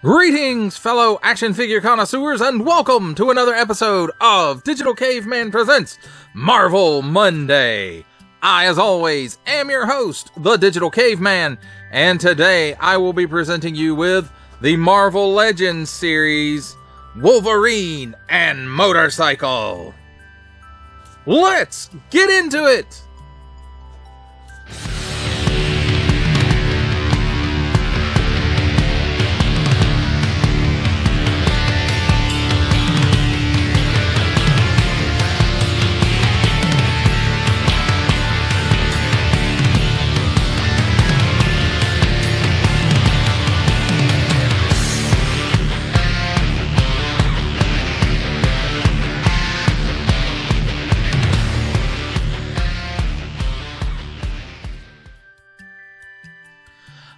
Greetings, fellow action figure connoisseurs, and welcome to another episode of Digital Caveman Presents Marvel Monday. I, as always, am your host, the Digital Caveman, and today I will be presenting you with the Marvel Legends series, Wolverine and Motorcycle. Let's get into it!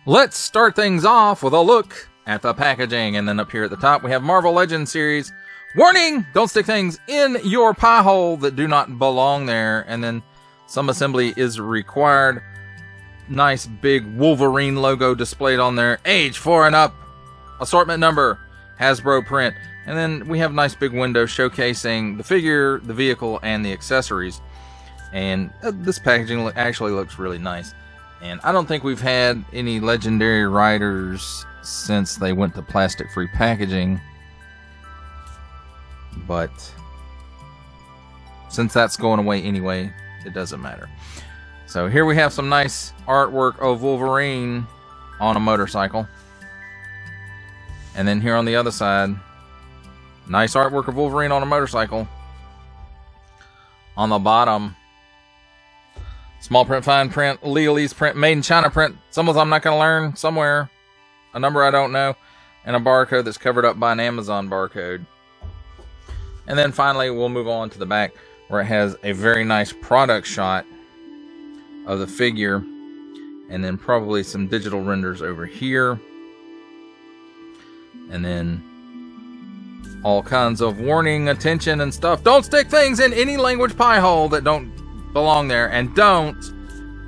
Let's start things off with a look at the packaging, and then up here at the top we have Marvel Legends series. Warning! Don't stick things in your pie hole that do not belong there, and then some assembly is required. Nice big Wolverine logo displayed on there. Age 4 and up. Assortment number. Hasbro print. And then we have nice big window showcasing the figure, the vehicle, and the accessories. And this packaging actually looks really nice. And I don't think we've had any legendary riders since they went to plastic-free packaging. But since that's going away anyway, it doesn't matter. So here we have some nice artwork of Wolverine on a motorcycle. And then here on the other side, nice artwork of Wolverine on a motorcycle. On the bottom, small print, fine print, legalese print, made in China print, symbols I'm not going to learn somewhere, a number I don't know, and a barcode that's covered up by an Amazon barcode. And then finally, we'll move on to the back where it has a very nice product shot of the figure, and then probably some digital renders over here. And then all kinds of warning, attention, and stuff. Don't stick things in any language pie hole that don't belong there, and don't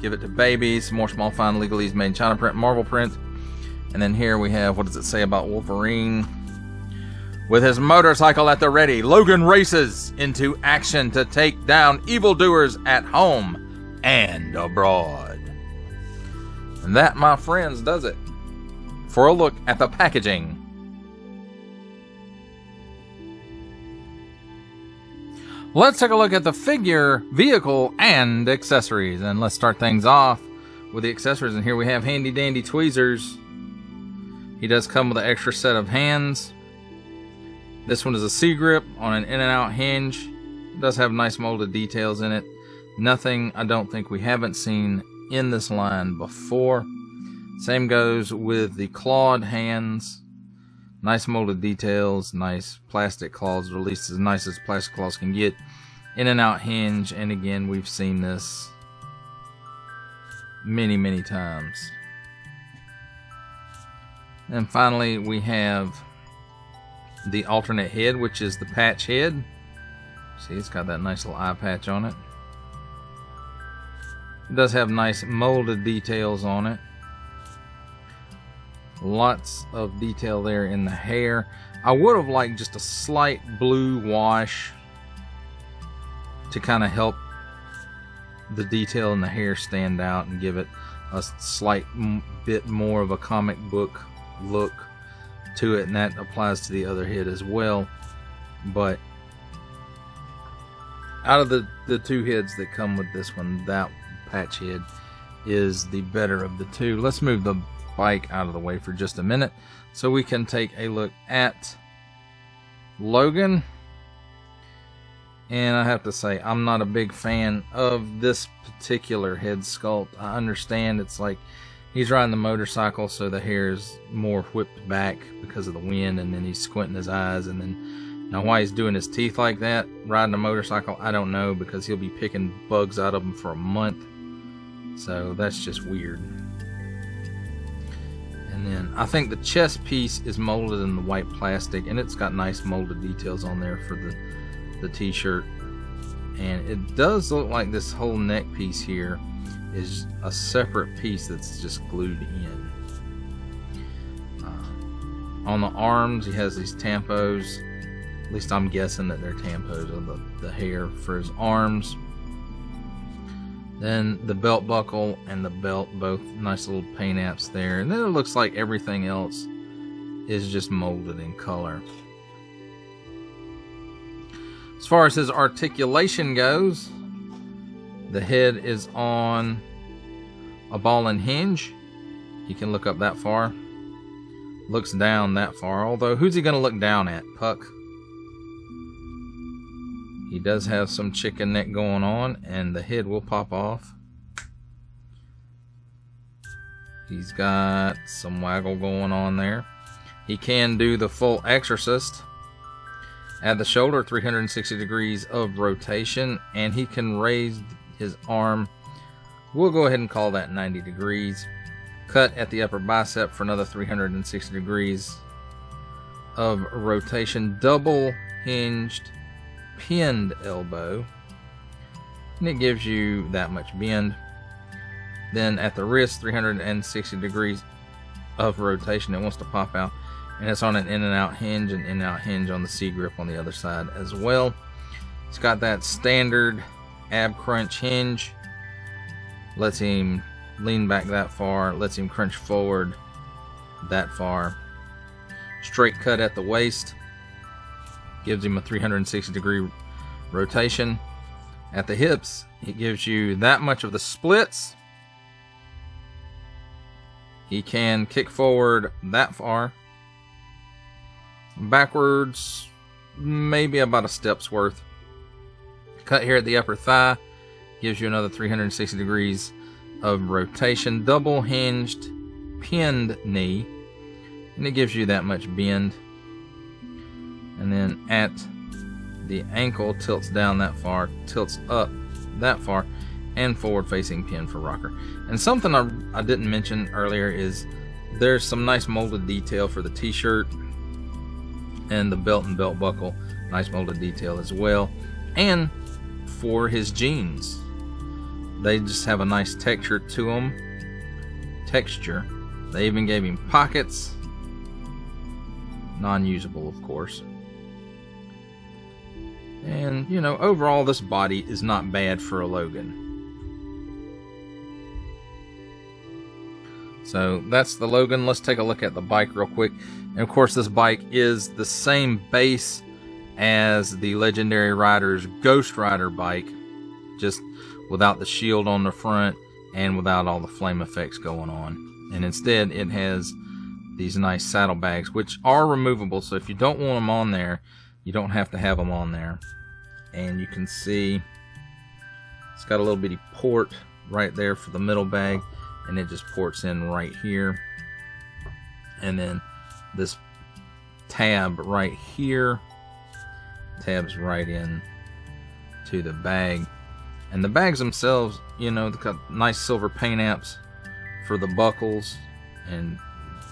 give it to babies. More small fine legalese made in China print, Marvel print. And then here we have, what does it say about Wolverine? With his motorcycle at the ready, Logan races into action to take down evildoers at home and abroad. And that, my friends, does it for a look at the packaging. Let's take a look at the figure, vehicle, and accessories. And let's start things off with the accessories. And here we have handy dandy tweezers. He does come with an extra set of hands. This one is a C-grip on an in and out hinge. It does have nice molded details in it. Nothing I don't think we haven't seen in this line before. Same goes with the clawed hands. Nice molded details, nice plastic claws, released as nice as plastic claws can get. In and out hinge, and again, we've seen this many, many times. And finally, we have the alternate head, which is the patch head. See, it's got that nice little eye patch on it. It does have nice molded details on it. Lots of detail there in the hair. I would have liked just a slight blue wash to kind of help the detail in the hair stand out and give it a slight bit more of a comic book look to it, and that applies to the other head as well. But out of the two heads that come with this one, that patch head is the better of the two. Let's move the bike out of the way for just a minute so we can take a look at Logan. And I have to say, I'm not a big fan of this particular head sculpt. I understand it's like he's riding the motorcycle, so the hair is more whipped back because of the wind, and then he's squinting his eyes, and then now why he's doing his teeth like that riding a motorcycle, I don't know, because he'll be picking bugs out of them for a month. So that's just weird. And then I think the chest piece is molded in the white plastic, and it's got nice molded details on there for the t-shirt. And it does look like this whole neck piece here is a separate piece that's just glued in. On the arms, he has these tampos. At least I'm guessing that they're tampos of the hair for his arms. Then the belt buckle and the belt, both nice little paint apps there. And then it looks like everything else is just molded in color. As far as his articulation goes, the head is on a ball and hinge. He can look up that far. Looks down that far. Although, who's he going to look down at? Puck. He does have some chicken neck going on, and the head will pop off. He's got some waggle going on there. He can do the full exorcist. At the shoulder, 360 degrees of rotation, and he can raise his arm. We'll go ahead and call that 90 degrees. Cut at the upper bicep for another 360 degrees of rotation. Double hinged pinned elbow, and it gives you that much bend. Then at the wrist, 360 degrees of rotation. It wants to pop out, and it's on an in and out hinge, and in and out hinge on the C grip on the other side as well. It's got that standard ab crunch hinge. Lets him lean back that far, lets him crunch forward that far. Straight cut at the waist. Gives him a 360 degree rotation. At the hips, it gives you that much of the splits. He can kick forward that far. Backwards, maybe about a step's worth. Cut here at the upper thigh. Gives you another 360 degrees of rotation. Double hinged pinned knee. And it gives you that much bend. And then at the ankle, tilts down that far, tilts up that far, and forward facing pin for rocker. And something I didn't mention earlier is there's some nice molded detail for the t-shirt and the belt and belt buckle. Nice molded detail as well. And for his jeans, they just have a nice texture to them. They even gave him pockets. Non-usable, of course. And, you know, overall this body is not bad for a Logan. So that's the Logan. Let's take a look at the bike real quick. And of course this bike is the same base as the Legendary Rider's Ghost Rider bike, just without the shield on the front and without all the flame effects going on. And instead it has these nice saddlebags, which are removable, so if you don't want them on there, you don't have to have them on there. And you can see it's got a little bitty port right there for the middle bag, and it just ports in right here. And then this tab right here tabs right in to the bag. And the bags themselves, you know, they've got nice silver paint apps for the buckles and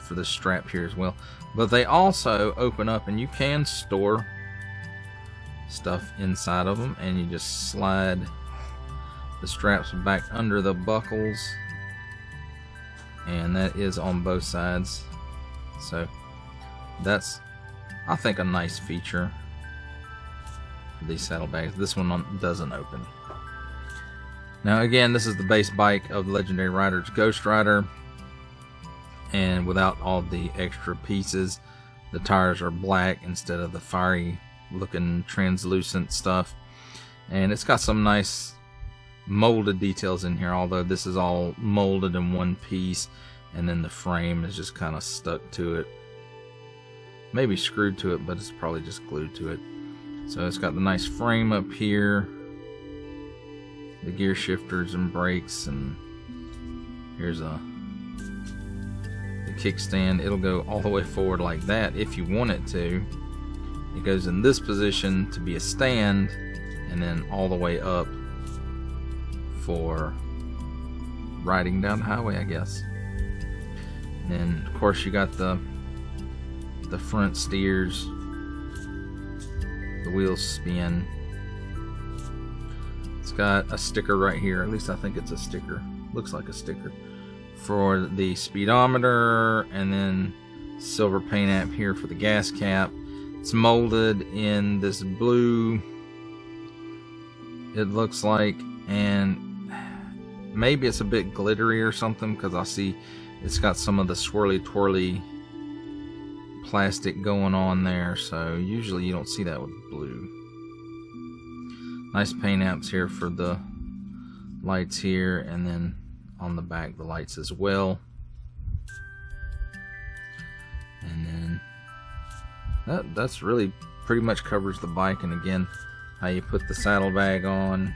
for the strap here as well. But they also open up, and you can store stuff inside of them, and you just slide the straps back under the buckles, and that is on both sides. So that's, I think, a nice feature for these saddlebags. This one doesn't open. Now again, this is the base bike of the Legendary Rider's Ghost Rider, and without all the extra pieces. The tires are black instead of the fiery looking translucent stuff, and it's got some nice molded details in here, although this is all molded in one piece, and then the frame is just kind of stuck to it, maybe screwed to it, but it's probably just glued to it. So it's got the nice frame up here, the gear shifters and brakes, and here's the kickstand. It'll go all the way forward like that if you want it to. It goes in this position to be a stand, and then all the way up for riding down the highway, I guess. And then of course you got the front steers, the wheels spin. It's got a sticker right here, at least I think it's a sticker, looks like a sticker, for the speedometer, and then silver paint app here for the gas cap. It's molded in this blue, it looks like, and maybe it's a bit glittery or something, because I see it's got some of the swirly twirly plastic going on there, so usually you don't see that with blue. Nice paint apps here for the lights here, and then on the back the lights as well. And then that's really pretty much covers the bike. And again, how you put the saddlebag on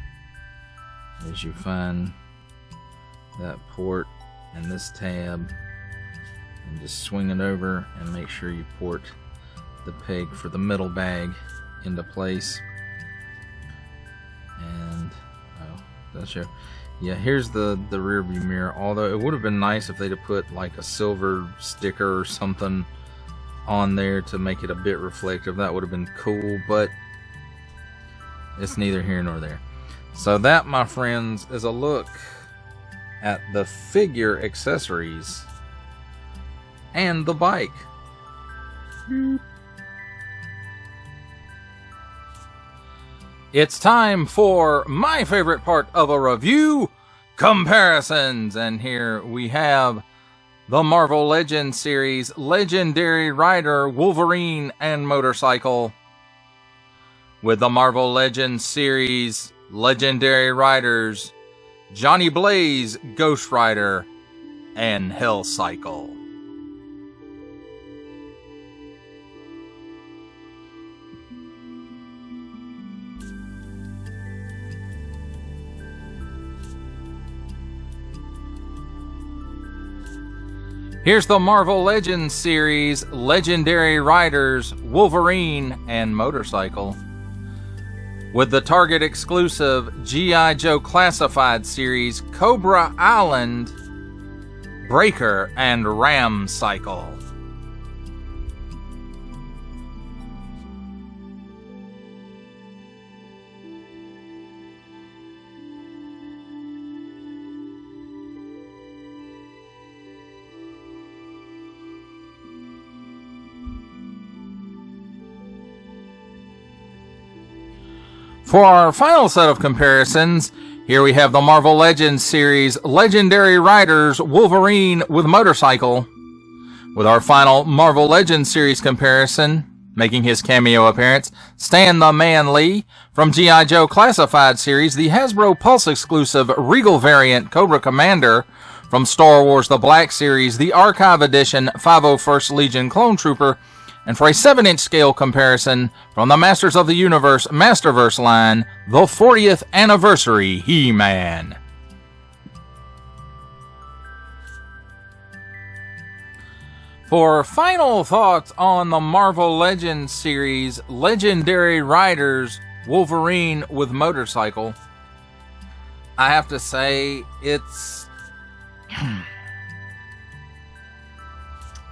is you find that port and this tab and just swing it over and make sure you port the peg for the middle bag into place. And that's show. Yeah, here's the rear view mirror. Although it would have been nice if they'd have put like a silver sticker or something on there to make it a bit reflective. That would have been cool, but it's neither here nor there. So that, my friends, is a look at the figure accessories and the bike. It's time for my favorite part of a review, comparisons. And here we have the Marvel Legends series Legendary Rider Wolverine and Motorcycle with the Marvel Legends series Legendary Riders Johnny Blaze, Ghost Rider, and Hell Cycle. Here's the Marvel Legends series Legendary Riders Wolverine and Motorcycle with the Target exclusive G.I. Joe Classified series Cobra Island, Breaker, and Ram Cycle. For our final set of comparisons, here we have the Marvel Legends series Legendary Riders Wolverine with Motorcycle. With our final Marvel Legends series comparison, making his cameo appearance, Stan the Man Lee from G.I. Joe Classified series, the Hasbro Pulse exclusive Regal variant Cobra Commander from Star Wars The Black series, the Archive Edition 501st Legion Clone Trooper, and for a 7-inch scale comparison from the Masters of the Universe Masterverse line, the 40th Anniversary He-Man. For final thoughts on the Marvel Legends series Legendary Riders Wolverine with Motorcycle, I have to say it's...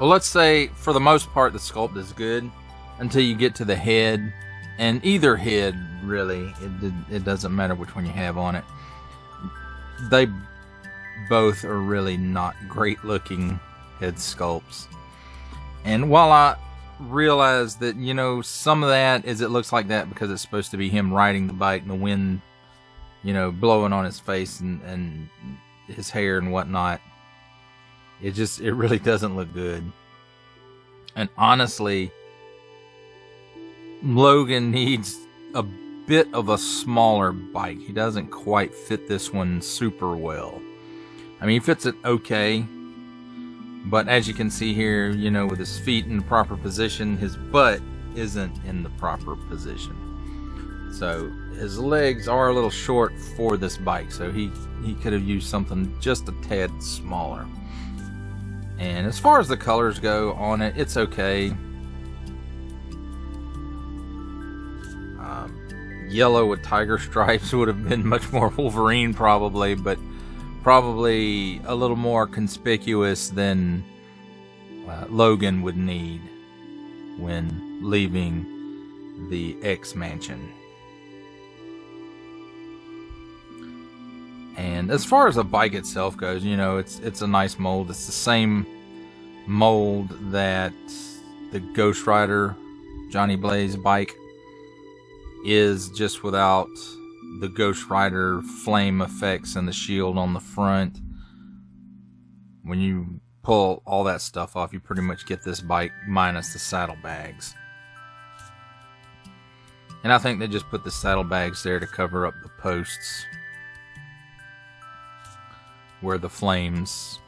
well, let's say, for the most part, the sculpt is good until you get to the head. And either head, really, it doesn't matter which one you have on it. They both are really not great-looking head sculpts. And while I realize that, you know, some of that is it looks like that because it's supposed to be him riding the bike and the wind, you know, blowing on his face and his hair and whatnot. It really doesn't look good. And honestly, Logan needs a bit of a smaller bike. He doesn't quite fit this one super well. I mean, he fits it okay. But as you can see here, you know, with his feet in the proper position, his butt isn't in the proper position. So his legs are a little short for this bike. So he could have used something just a tad smaller. And as far as the colors go on it, it's okay. Yellow with tiger stripes would have been much more Wolverine probably, but probably a little more conspicuous than Logan would need when leaving the X-Mansion. And as far as the bike itself goes, you know, it's a nice mold. It's the same mold that the Ghost Rider Johnny Blaze bike is, just without the Ghost Rider flame effects and the shield on the front. When you pull all that stuff off, you pretty much get this bike minus the saddlebags. And I think they just put the saddlebags there to cover up the posts where the flames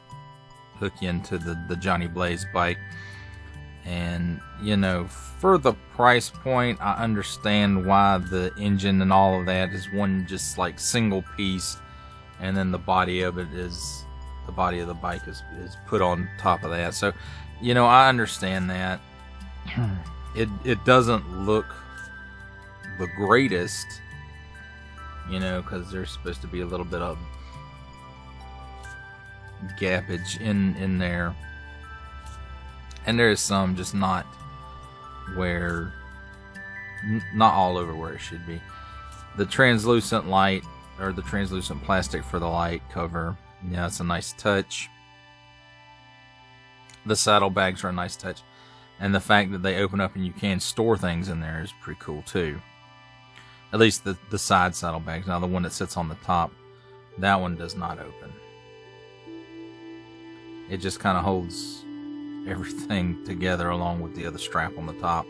hook into the Johnny Blaze bike. And, you know, for the price point, I understand why the engine and all of that is one just like single piece, and then the body of it is, the body of the bike is put on top of that. So, you know, I understand that. It doesn't look the greatest, you know, because there's supposed to be a little bit of gappage in there, and there is some, just not where, not all over where it should be. The translucent light, or the translucent plastic for the light cover, yeah, it's a nice touch. The saddlebags are a nice touch, and the fact that they open up and you can store things in there is pretty cool too. At least the side saddlebags. Now the one that sits on the top, that one does not open. It just kind of holds everything together along with the other strap on the top.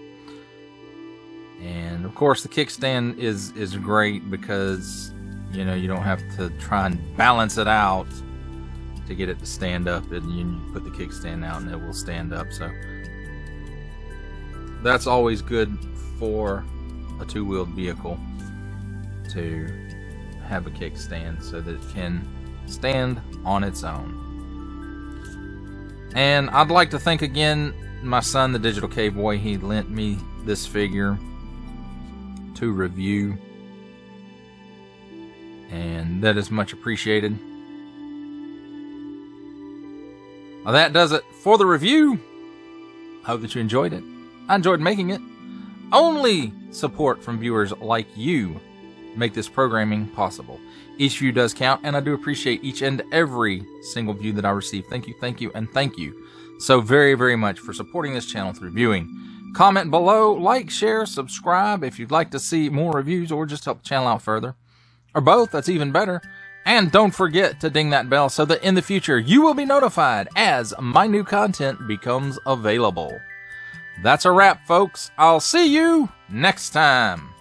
And of course the kickstand is great because, you know, you don't have to try and balance it out to get it to stand up, and you put the kickstand out and it will stand up. So that's always good for a two-wheeled vehicle, to have a kickstand so that it can stand on its own. And I'd like to thank again my son, the Digital Cave Boy. He lent me this figure to review, and that is much appreciated. Well, that does it for the review. I hope that you enjoyed it. I enjoyed making it. Only support from viewers like you make this programming possible. Each view does count, and I do appreciate each and every single view that I receive. Thank you, and thank you so very, very much for supporting this channel through viewing. Comment below, like, share, subscribe if you'd like to see more reviews or just help the channel out further. Or both, that's even better. And don't forget to ding that bell so that in the future you will be notified as my new content becomes available. That's a wrap, folks. I'll see you next time.